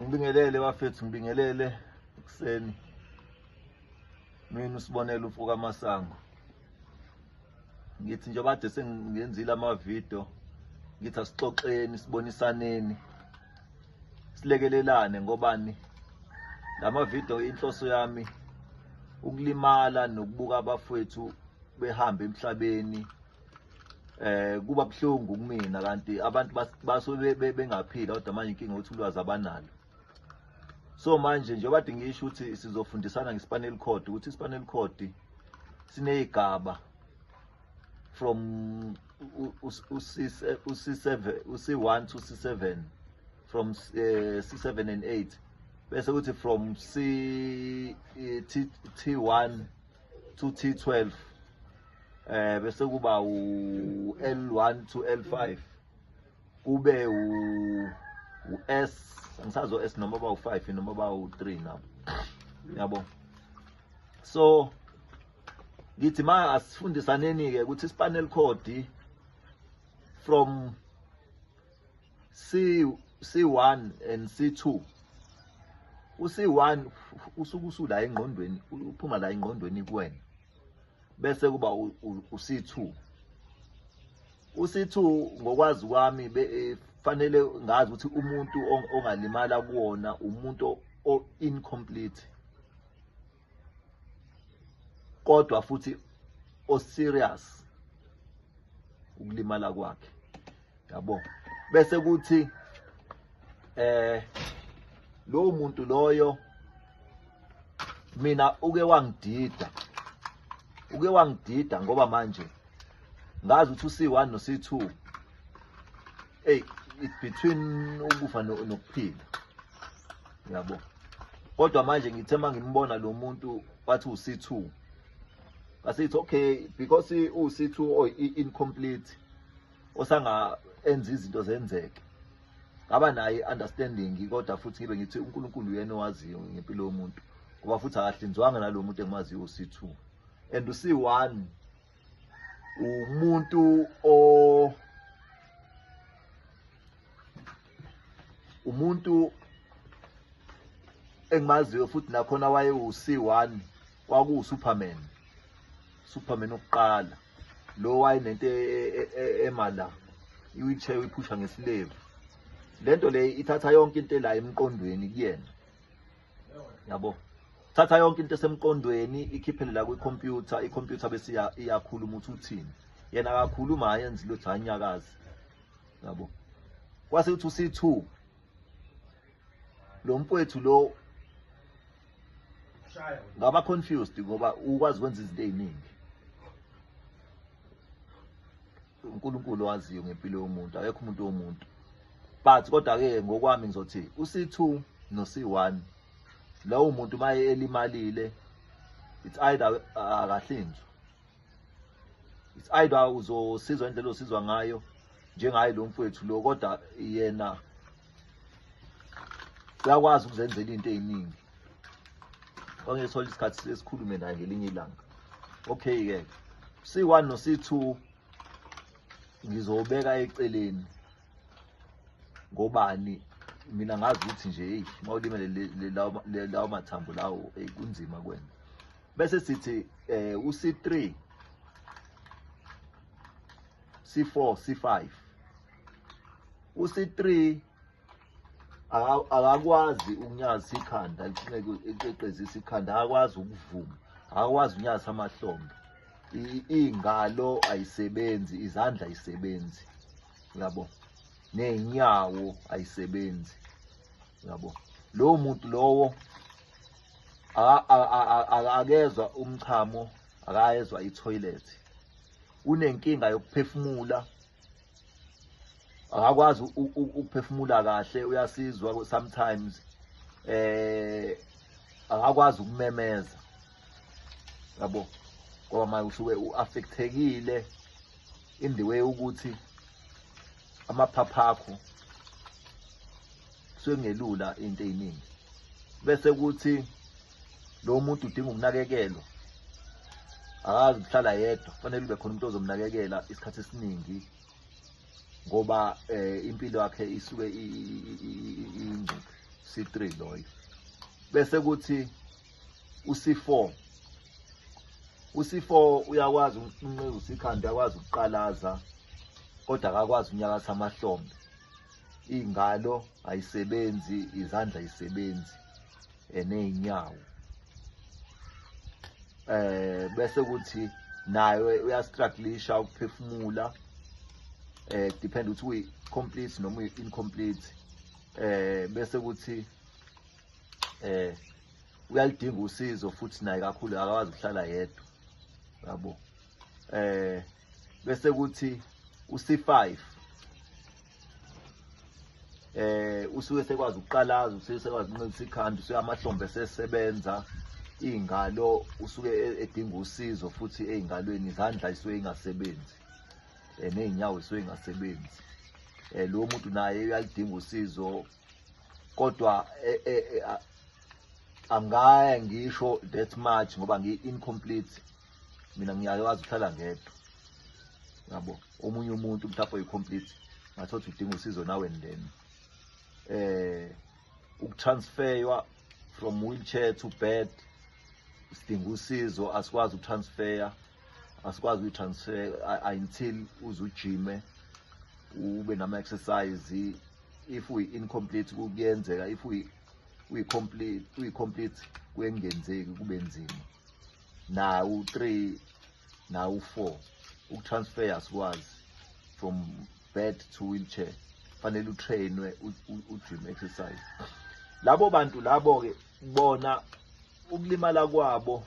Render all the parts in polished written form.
Ngibingelele bafethu, ngibingelele ekseni. Mina usibonela ufuka Masango. Ngithi njengoba kade sengiyenzile ama-video, ngithi asixoxeni, sibonisaneni, silekelelane ngobani lama-video inhloso yami ukulimala nokubuka abafowethu behamba emhlabeni. Kuba buhlungu kumina kanti abantu basuke bengaphila kodwa manje inkinga ukuthi ulwazi abanalo. So manje njengoba kade ngisho ukuthi sizofundisana nge-spinal cord, ukuthi i-spinal cord sineyigaba from C1 to C7, from C7 and 8, bese kuthi from T1 to T12, bese kuba u-L1 to L5, kube u-S, angisazo S noma ba u5 noma ba u3 nabo, yabo. So ngithi ma asifundisaneni ke ukuthi i-spinal cord from C1 and C2, u-C1 usuke usula engqondweni, uphuma la engqondweni kuwena, bese kuba u-C2. U-C2 ngokwazi kwami fanele ngazi ukuthi umuntu ongalimala kuwona umuntu o-incomplete, kodwa futhi o-serious ukulimala kwakhe, yabo. Bese kuthi lowo muntu loyo mina uke wangidida ngoba manje ngazi ukuthi u-C1 no-C2 it's between ukufa nokuphila, yabo. Kodwa manje ngithe mangimbona lo muntu wathi u-C2, asithi okay, because u-C2 incomplete, osanga enza izinto zenzeke, ngaba naye understanding, kodwa futhi ngibe ngithi uNkulunkulu uyena owaziyo ngempilo yomuntu, ngoba futhi akahlinzwanga nalo muntu engimaziyo u-C2. And u-C1 umuntu engimaziyo futhi nakhona waye u-C1 kwaku-Superman oqala, lo wayenento emala i-wheelchair uyiphusha ngesilevu. Lento le ithatha yonke into la emqondweni kuyena, yabo. Thatha yonke into esemqondweni ikhiphele la kwikhompyutha, ikhompyutha bese iyakhuluma ukuthi uthini, yena akakhuluma, ayenzi lutho, anyakazi, yabo. Kwase uthi u-C2 lo mfowethu lo ngaba confused ngoba ukwazi ukwenza izinto eziningi. uNkulunkulu waziyo ngempilo yomuntu, akekho umuntu womuntu. But kodwa ke ngokwami ngizothi u-C2 no-C1 lawo muntu maye elimalile, it's either akahlinzwa, it's either uzosizwa indlela osizwa ngayo njengaye lo mfowethu lo, kodwa yena uyakwazi ukuzenzela into eziningi. Ongethola isikhathi esikhulume naye ngelinye ilanga. Okay ke C1 no-C2 ngizobeka eceleni ngobani mina ngazi ukuthi nje mawulimele lawo mathambo lawo kunzima kwena. Bese sithi u-C3, C4, C5. U-C3 akakwazi ukunyaza ikhanda, liqeqezisa ikhanda, akakwazi ukuvuma, akakwazi ukunyaza amahlombe, ingalo ayisebenzi, izandla ayisebenzi, yabo, neenyawo ayisebenzi, yabo. Lowo muntu lowo akezwa umchamo, akayezwa itoilet, unenkinga yokuphefumula, akakwazi ukuphefumula kahle, uyasizwa sometimes, akakwazi ukumemeza, yabo, ngoba manje usuke u-affectekile in the way ukuthi amaphaphu akho kusuke kungelula into eziningi. Bese kuthi lo muntu udinga ukunakekelwa, akazi ukuhlala yedwa, kufanele ube khona umuntu ozomnakekela isikhathi esiningi ngoba impilo yakhe isuke ingcuphe. C3 loyo. Bese kuthi uC4. uC4 uyakwazi ukunqeza ikhanda, uyakwazi ukuqalaza kodwa akakwazi unyakatha amahlombe. Ingalo ayisebenzi, izandla ayisebenzi, neinyawo. Bese kuthi naye uyastrugglisha ukuphefumula, depend ukuthi uyi-complete noma uyi-incomplete. Bese kuthi uyalidinga usizo futhi naye kakhulu akakwazi ukuhlala yedwa, yabo. Bese kuthi uC5 usuke sekwazi ukuqalaza, usuke sekwazi ukunqisa ikhanda, usuke amahlombe esesebenza, ingalo usuke edinga usizo futhi ey'ngalweni, izandla isuke ingasebenzi, ney'nyawo isuke ingasebenzi. Lowo muntu naye uyalidinga usizo kodwa angaya ngisho that much ngoba ngi-incomplete, mina ngiyakwazi ukuhlala ngedwa, yabo. Omunye umuntu mhlawumbe oyi-complete ngathothi udinga usizo nawe and then ukutransferwa from wheelchair to bed, sidinga usizo, asikwazi ukutransfer, asikwazi ukutransfer until uzujime ube nama-exercise. If we-incomplete kuyenzeka, if uyi-complete kuyengenzeki, kube nzima. Na u-3 na u-4 ukutransfer asikwazi from bed to wheelchair, fanele utrainwe u-gym exercise. Labo bantu labo-ke bona ukulimala kwabo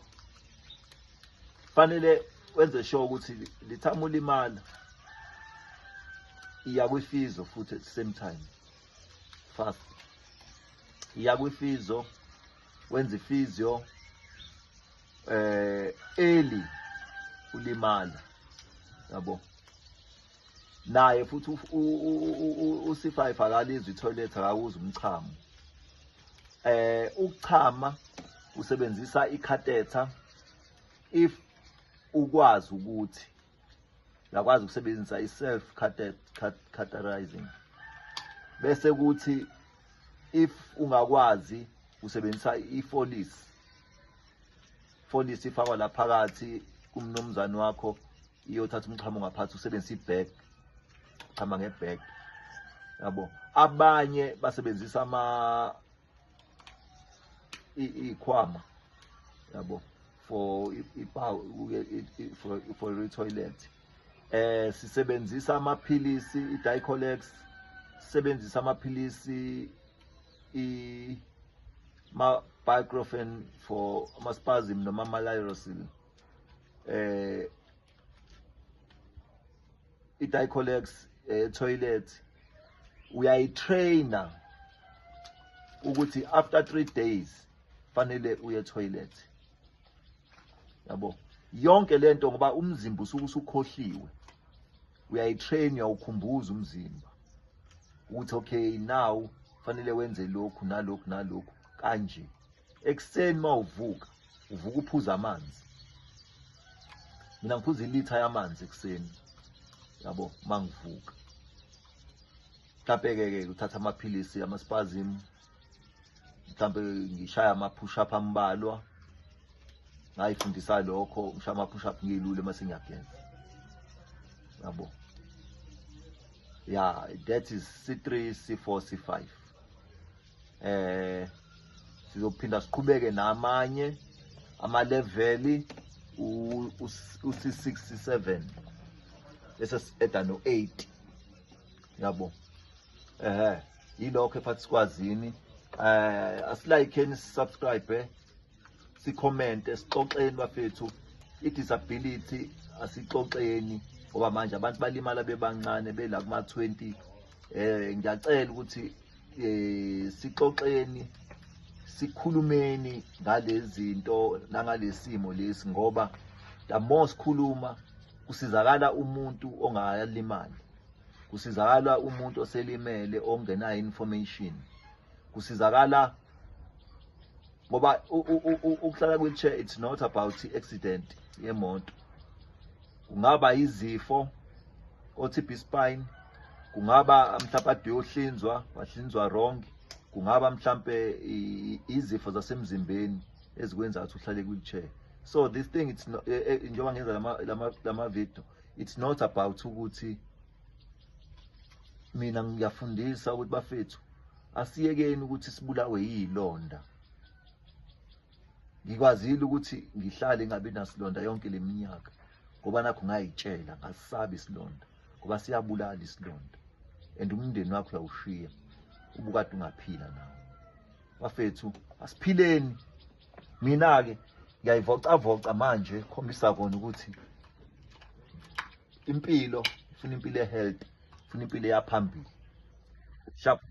fanele wenze sure ukuthi lithama ulimala iya kwifizo futhi at the same time fast. Iya kwifizo, wenza ifizio early ulimala, yabo. Naye futhi uC5 akalizwe itoilet, akawuzi umchamo. Ukuchama usebenzisa i-catheter if ukwazi ukuthi uyakwazi ukusebenzisa i-self catheterizing. Bese kuthi if ungakwazi usebenzisa i-Folis. Folis ifakwa la phakathi kumnumzane wakho, iyothatha umchamo ngaphansi, usebenzisa i-bag, chama nge-bag, yabo. Abanye basebenzisa ikhwama, yabo, for i-toilet. Sisebenzisa amaphilisi, i-Dicolex, sisebenzisa amaphilisi, i-Baclofen for ama-spasm noma ama-Lyrocil. I-Dicolex toilet uyayitraina ukuthi after 3 days fanele uye toilet, yabo. Yonke lento ngoba umzimba usuke usukhohliwe, uyayitrain, uyawukhumbuza umzimba ukuthi okay now fanele wenze lokhu nalokhu nalokhu kanje. Ekuseni mawuvuka uphuza amanzi. Mina ngiphuza ilitha yamanzi ekuseni, yabo, mangivuka. Mhlawumbe-ke uthatha amaphilisi ama-spasm, mhlawumbe ngishaya ama-push up ambalwa, ngayifundisa lokho, ngishaya ama-push up ngilule mase ngiyageza, yabo. Yeah, that is C3, C4, C5. Sizophinda siqhubeke namanye ama-leveli u-C6, C7 bese eda no-8, yabo. Yilokho efathi sikwazini. Asilike, subscribe, sicommente, sixoxeni bafethu. I-disability asixoxeni ngoba manje abantu balimala bebancane bela kuma-20. Ngiyacela ukuthi sixoxeni, sikhulumeni ngalezi zinto nangalesimo lesi ngoba the more sikhuluma kusizakala umuntu ongalimali, kusizakala umuntu oselimele ongenayo information, kusizakala ngoba ukuhlala kwi-wheelchair it's not about accident yemoto. Kungaba izifo, o-TB spine, kungaba mhlawumbe ade yohlinzwa, wahlinzwa wrong, kungaba mhlampe izifo zasemzimbeni ezikwenza ukuthi uhlale kwi-wheelchair. So this thing, it's not, njengoba ngenza lama video, it's not about ukuthi mina ngiyafundisa ukuthi bafethu asiyekeni ukuthi sibulawe yilonda. Ngikwazile ukuthi ngihlale ngabe nasilonda yonke leminyaka ngoba nakho ngayitshela ngasisabi isilonda ngoba siyabulala isilonda and umndeni wakho uyawushiya ubukade ungaphila nawo. Bafethu asiphileni. Mina ke ngiyayivocavoca manje khombisa kona ukuthi impilo ifuna impilo health, ifuna impilo yaphambili. Sharp.